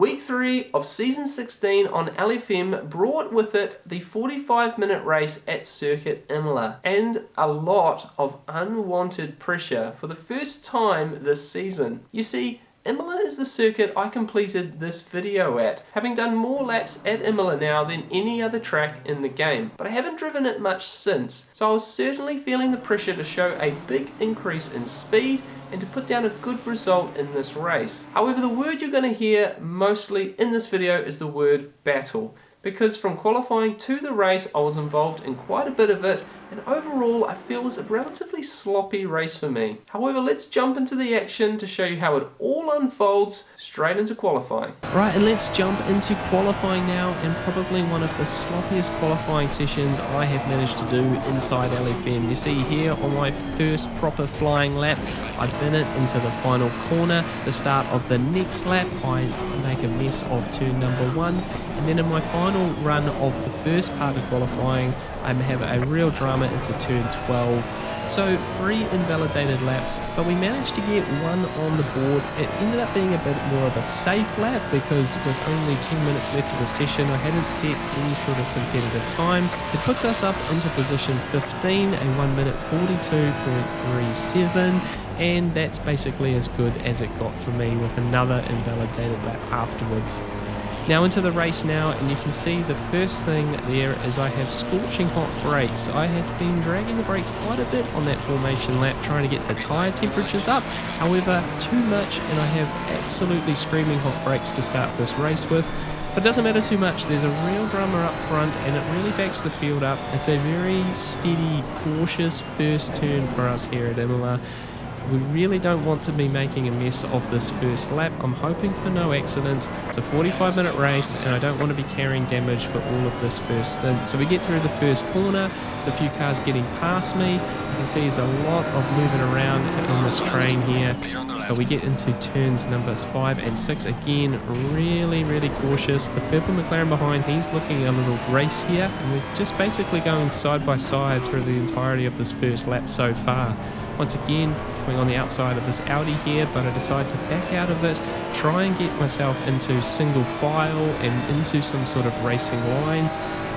Week 3 of Season 16 on LFM brought with it the 45-minute race at Circuit Imola and a lot of unwanted pressure for the first time this season. You see, Imola is the circuit I completed this video at, having done more laps at Imola now than any other track in the game, but I haven't driven it much since, so I was certainly feeling the pressure to show a big increase in speed and to put down a good result in this race. However, the word you're going to hear mostly in this video is the word battle, because from qualifying to the race I was involved in quite a bit of it, and overall I feel it was a relatively sloppy race for me. However, let's jump into the action to show you how it all unfolds straight into qualifying. Right, and let's jump into qualifying now, and probably one of the sloppiest qualifying sessions I have managed to do inside LFM. You see here on my first proper flying lap, I bin it into the final corner. The start of the next lap, I make a mess of turn number 1, and then in my final run of the first part of qualifying, I have a real drama into turn 12. So 3 invalidated laps, but we managed to get one on the board. It ended up being a bit more of a safe lap because with only 2 minutes left of the session, I hadn't set any sort of competitive time. It puts us up into position 15, a 1 minute 42.37, and that's basically as good as it got for me with another invalidated lap afterwards. Now into the race now, and you can see the first thing there is I have scorching hot brakes. I had been dragging the brakes quite a bit on that formation lap trying to get the tyre temperatures up, however too much, and I have absolutely screaming hot brakes to start this race with. But it doesn't matter too much, there's a real drama up front and it really backs the field up. It's a very steady, cautious first turn for us here at Imola. We really don't want to be making a mess of this first lap. I'm hoping for no accidents. It's a 45-minute race and I don't want to be carrying damage for all of this first stint. So we get through the first corner. There's a few cars getting past me. You can see there's a lot of moving around on this train here. But we get into turns numbers 5 and 6. Again, really cautious. The purple McLaren behind, he's looking a little race here. And we're just basically going side by side through the entirety of this first lap so far. Once again, coming on the outside of this Audi here, but I decide to back out of it, try and get myself into single file and into some sort of racing line.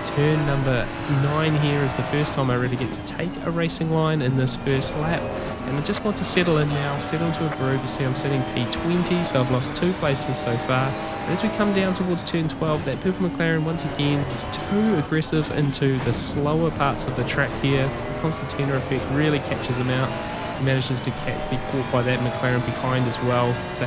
Turn number 9 here is the first time I really get to take a racing line in this first lap, and I just want to settle in now, settle into a groove. You see I'm sitting P20, so I've lost 2 places so far. And as we come down towards turn 12, that purple McLaren once again is too aggressive into the slower parts of the track here. The Constantina effect really catches him out. He manages to be caught by that McLaren behind as well. So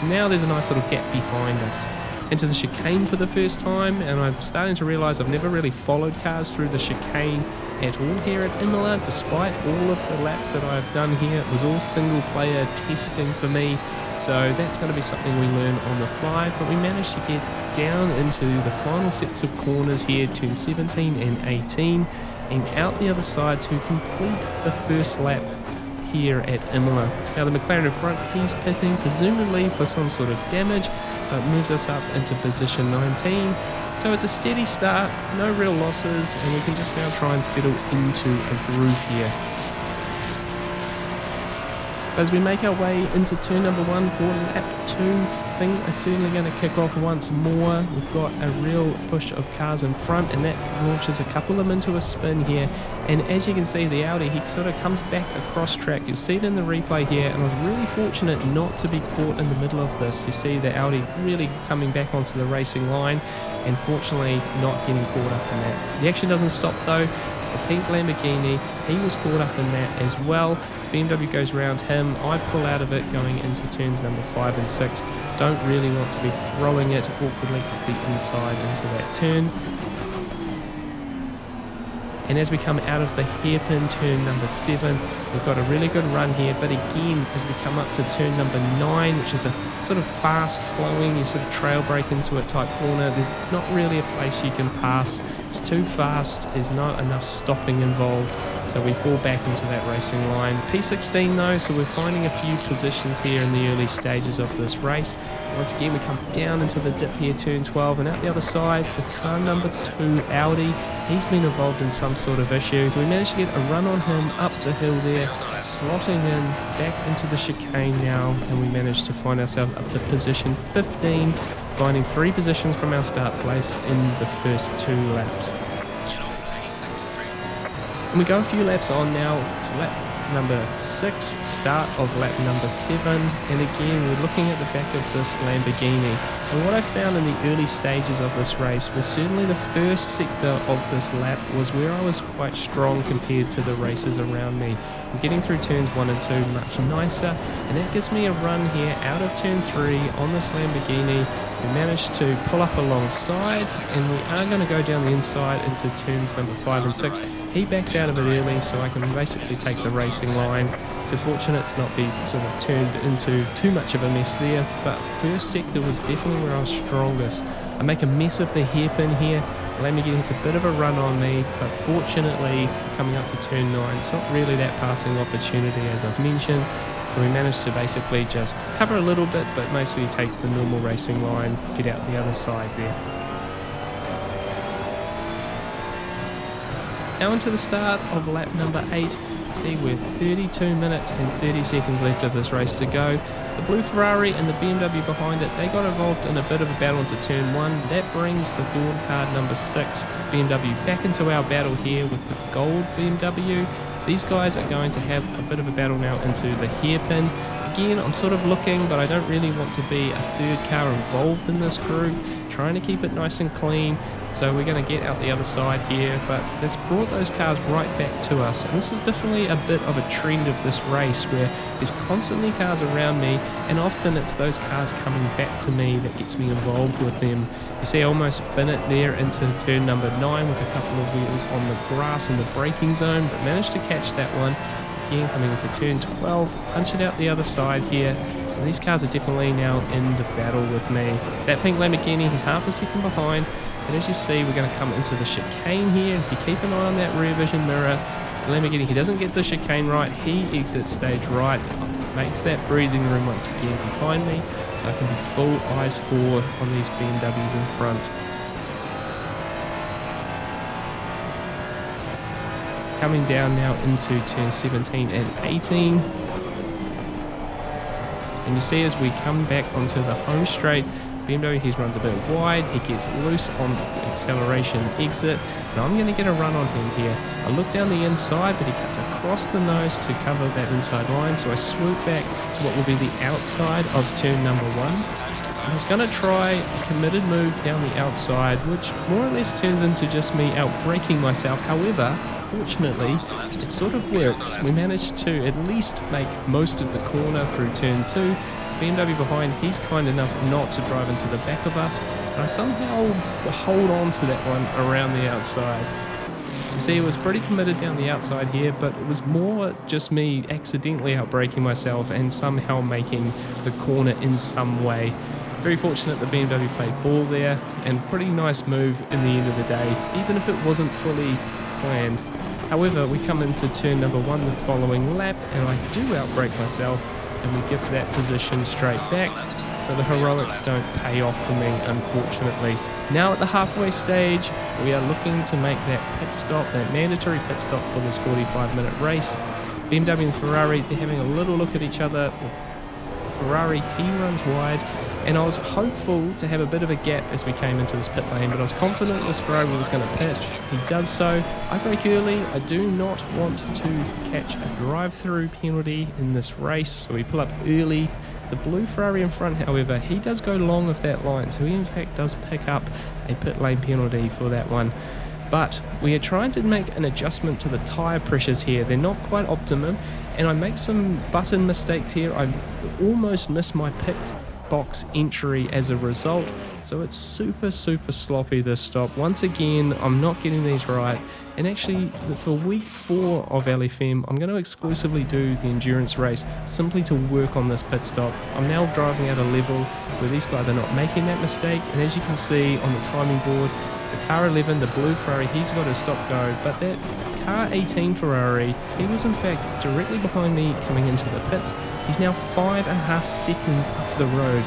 now there's a nice little gap behind us. Into the chicane for the first time, and I'm starting to realise I've never really followed cars through the chicane at all here at Imola, despite all of the laps that I've done here. It was all single player testing for me, so that's going to be something we learn on the fly. But we managed to get down into the final sets of corners here, turn 17 and 18, and out the other side to complete the first lap here at Imola. Now the McLaren in front, he's pitting presumably for some sort of damage, but moves us up into position 19. So it's a steady start, no real losses, and we can just now try and settle into a groove here. As we make our way into turn number 1 for lap 2, things are certainly going to kick off once more. We've got a real push of cars in front, and that launches a couple of them into a spin here. And as you can see, the Audi, he sort of comes back across track. You'll see it in the replay here, and I was really fortunate not to be caught in the middle of this. You see the Audi really coming back onto the racing line, and fortunately not getting caught up in that. The action doesn't stop though. The pink Lamborghini, he was caught up in that as well. BMW goes around him. I pull out of it going into turns number 5 and 6. Don't really want to be throwing it awkwardly at the inside into that turn. And as we come out of the hairpin turn number 7, we've got a really good run here. But again, as we come up to turn number 9, which is a sort of fast flowing, you sort of trail brake into it type corner, there's not really a place you can pass. It's too fast, there's not enough stopping involved, so we fall back into that racing line. P16 though, so we're finding a few positions here in the early stages of this race. Once again, we come down into the dip here, turn 12, and out the other side, the car number 2, Audi, he's been involved in some sort of issue. So we managed to get a run on him up the hill there, slotting in back into the chicane now, and we managed to find ourselves up to position 15 finding 3 positions from our start place in the first 2 laps. And we go a few laps on now. It's lap number 6, start of lap number 7, and again we're looking at the back of this Lamborghini. And what I found in the early stages of this race was certainly the first sector of this lap was where I was quite strong compared to the racers around me. I'm getting through turns 1 and 2 much nicer, and that gives me a run here out of turn 3 on this Lamborghini. We managed to pull up alongside, and we are going to go down the inside into turns number 5 and 6. He backs out of it early, so I can basically take the racing line. So fortunate to not be sort of turned into too much of a mess there, but first sector was definitely where I was strongest. I make a mess of the hairpin here. Lamborghini hits a bit of a run on me, but fortunately coming up to turn 9, it's not really that passing opportunity as I've mentioned. So we managed to basically just cover a little bit, but mostly take the normal racing line, get out the other side there. Now into the start of lap number 8. See, we're 32 minutes and 30 seconds left of this race to go. The blue Ferrari and the BMW behind it, they got involved in a bit of a battle into turn 1. That brings the Dawn card number 6 BMW back into our battle here with the gold BMW. These guys are going to have a bit of a battle now into the hairpin. Again, I'm sort of looking, but I don't really want to be a third car involved in this crew. Trying to keep it nice and clean. So we're going to get out the other side here, but that's brought those cars right back to us. And this is definitely a bit of a trend of this race where there's constantly cars around me, and often it's those cars coming back to me that gets me involved with them. You see I almost bin it there into turn number 9 with a couple of wheels on the grass in the braking zone, but managed to catch that one. Again, coming into turn 12, punch it out the other side here. And these cars are definitely now in the battle with me. That pink Lamborghini, he's half a second behind. And as you see, we're going to come into the chicane here. If you keep an eye on that rear vision mirror, Lamborghini, he doesn't get the chicane right. He exits stage right, makes that breathing room once again behind me, so I can be full eyes forward on these BMWs in front. Coming down now into turn 17 and 18. And you see as we come back onto the home straight, BMW, he runs a bit wide, he gets loose on the acceleration exit, and I'm going to get a run on him here. I look down the inside, but he cuts across the nose to cover that inside line, so I swoop back to what will be the outside of turn number 1. I was going to try a committed move down the outside, which more or less turns into just me out-braking myself. However, fortunately, it sort of works. We managed to at least make most of the corner through turn 2. BMW behind, he's kind enough not to drive into the back of us, and I somehow hold on to that one around the outside. You see, it was pretty committed down the outside here, but it was more just me accidentally outbraking myself and somehow making the corner in some way. Very fortunate the BMW played ball there, and pretty nice move in the end of the day, even if it wasn't fully planned. However, we come into turn number 1 the following lap, and I do outbrake myself, and we give that position straight back, so the heroics don't pay off for me, unfortunately. Now at the halfway stage, we are looking to make that pit stop, that mandatory pit stop for this 45-minute race. BMW and Ferrari, they're having a little look at each other. The Ferrari, he runs wide, and I was hopeful to have a bit of a gap as we came into this pit lane, but I was confident this Ferrari was going to pit. He does so. I brake early. I do not want to catch a drive-through penalty in this race, so we pull up early. The blue Ferrari in front, however, he does go long of that line, so he in fact does pick up a pit lane penalty for that one. But we are trying to make an adjustment to the tyre pressures here. They're not quite optimum, and I make some button mistakes here. I almost miss my pit box entry as a result, so it's super sloppy this stop. Once again, I'm not getting these right, and actually for week 4 of LFM I'm going to exclusively do the endurance race simply to work on this pit stop. I'm now driving at a level where these guys are not making that mistake, and as you can see on the timing board, the car 11, the blue Ferrari, he's got a stop go, but that car 18 Ferrari, he was in fact directly behind me coming into the pits. He's now 5.5 seconds up the road.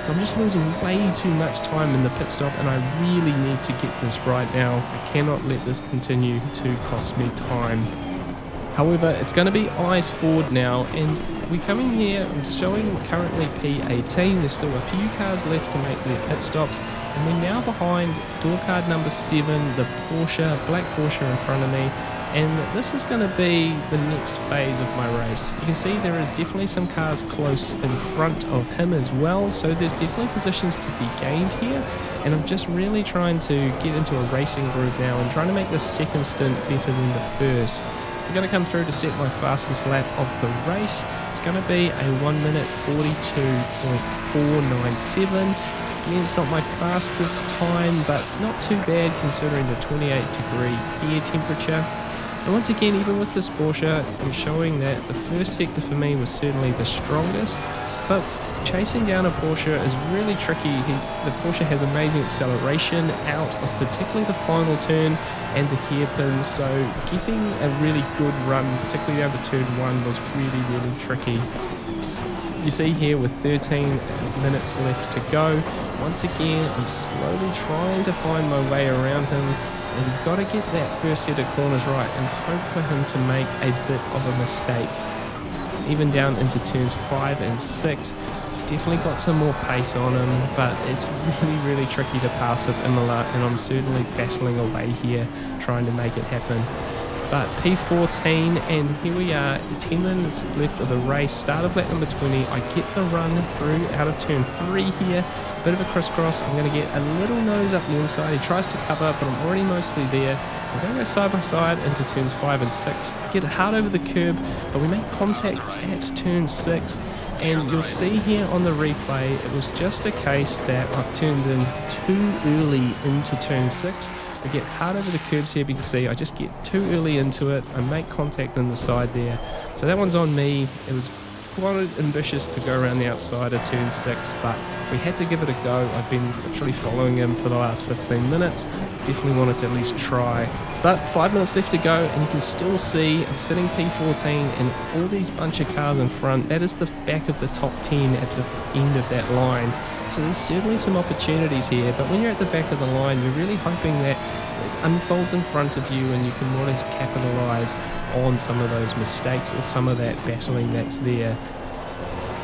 So I'm just losing way too much time in the pit stop, and I really need to get this right now. I cannot let this continue to cost me time. However, it's going to be eyes forward now, and we come in here, I'm showing currently P18, there's still a few cars left to make their pit stops, and we're now behind door card number 7, the Porsche, black Porsche in front of me, and this is going to be the next phase of my race. You can see there is definitely some cars close in front of him as well, so there's definitely positions to be gained here, and I'm just really trying to get into a racing groove now and trying to make this second stint better than the first. I'm going to come through to set my fastest lap of the race. It's going to be a 1 minute 42.497. Again, it's not my fastest time, but not too bad considering the 28-degree air temperature. And once again, even with this Porsche, I'm showing that the first sector for me was certainly the strongest, but chasing down a Porsche is really tricky. The Porsche has amazing acceleration out of particularly the final turn and the hairpins, so getting a really good run, particularly over turn 1, was really tricky. You see here with 13 minutes left to go, once again I'm slowly trying to find my way around him, and you've got to get that first set of corners right and hope for him to make a bit of a mistake. Even down into turns 5 and 6, definitely got some more pace on him, but it's really tricky to pass at Imola, and I'm certainly battling away here trying to make it happen. But P14, and here we are, 10 minutes left of the race, start of lap number 20. I get the run through out of turn 3 here, bit of a crisscross. I'm going to get a little nose up the inside. He tries to cover, but I'm already mostly there. I'm going to go side by side into turns 5 and 6, get hard over the curb, but we make contact at turn 6. And you'll see here on the replay, it was just a case that I've turned in too early into turn 6. I get hard over the curbs here, but you can see I just get too early into it. I make contact on the side there. So that one's on me. It was quite ambitious to go around the outside of turn 6, but we had to give it a go. I've been literally following him for the last 15 minutes. Definitely wanted to at least try. But 5 minutes left to go, and you can still see I'm sitting P14 and all these bunch of cars in front. That is the back of the top 10 at the end of that line. So there's certainly some opportunities here, but when you're at the back of the line, you're really hoping that it unfolds in front of you and you can more or less capitalise on some of those mistakes or some of that battling that's there.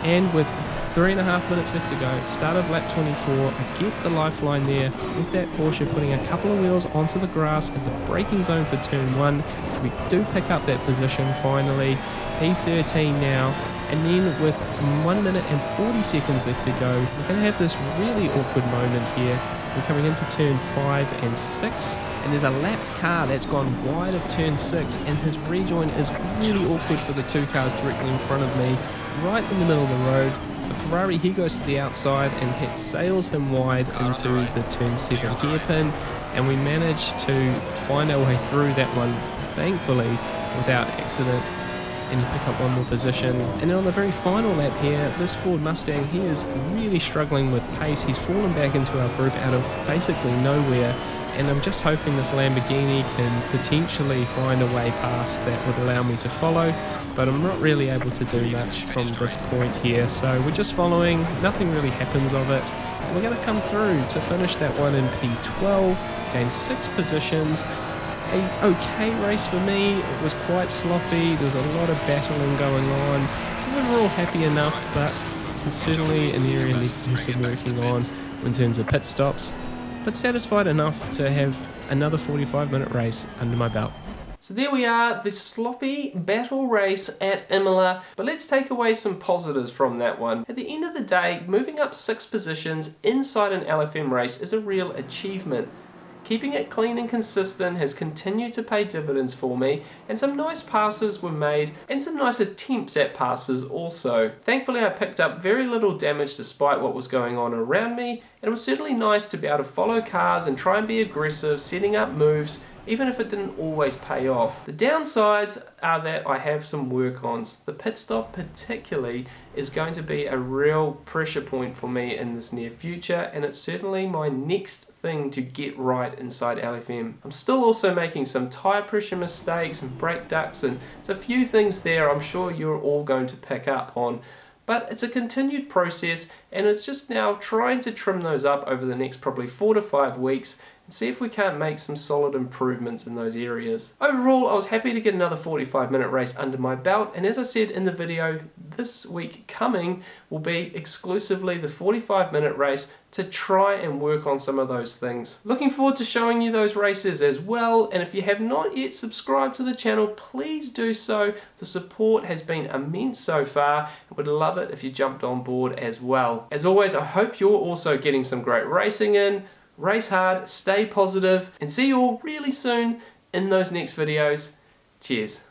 And with 3.5 minutes left to go, start of lap 24, I get the lifeline there with that Porsche putting a couple of wheels onto the grass at the braking zone for turn 1, so we do pick up that position finally. P13 now, and then with 1 minute and 40 seconds left to go, we're going to have this really awkward moment here. We're coming into turn 5 and 6, and there's a lapped car that's gone wide of turn 6, and his rejoin is really awkward for the two cars directly in front of me, right in the middle of the road. The Ferrari, he goes to the outside and sails him wide into the turn 7 hairpin, and we manage to find our way through that one, thankfully, without accident, and pick up one more position. And then on the very final lap here, this Ford Mustang, he is really struggling with pace. He's fallen back into our group out of basically nowhere, and I'm just hoping this Lamborghini can potentially find a way past that would allow me to follow, but I'm not really able to do much from this point here. So we're just following, nothing really happens of it. We're going to come through to finish that one in P12, gain 6 positions. A okay race for me. It was quite sloppy, there was a lot of battling going on, so overall happy enough, but this is certainly an area I need to do some working on in terms of pit stops, but satisfied enough to have another 45-minute race under my belt. So there we are, the sloppy battle race at Imola, but let's take away some positives from that one. At the end of the day, moving up 6 positions inside an LFM race is a real achievement. Keeping it clean and consistent has continued to pay dividends for me, and some nice passes were made and some nice attempts at passes also. Thankfully I picked up very little damage despite what was going on around me, and it was certainly nice to be able to follow cars and try and be aggressive, setting up moves, even if it didn't always pay off. The downsides are that I have some work-ons. The pit stop particularly is going to be a real pressure point for me in this near future, and it's certainly my next thing to get right inside LFM. I'm still also making some tyre pressure mistakes and brake ducts, and there's a few things there I'm sure you're all going to pick up on. But it's a continued process, and it's just now trying to trim those up over the next probably 4 to 5 weeks, and see if we can't make some solid improvements in those areas. Overall, I was happy to get another 45-minute race under my belt, and as I said in the video, this week coming will be exclusively the 45-minute race to try and work on some of those things. Looking forward to showing you those races as well, and if you have not yet subscribed to the channel, please do so. The support has been immense so far. I would love it if you jumped on board as well. As always, I hope you're also getting some great racing in. Race hard, stay positive, and see you all really soon in those next videos. Cheers.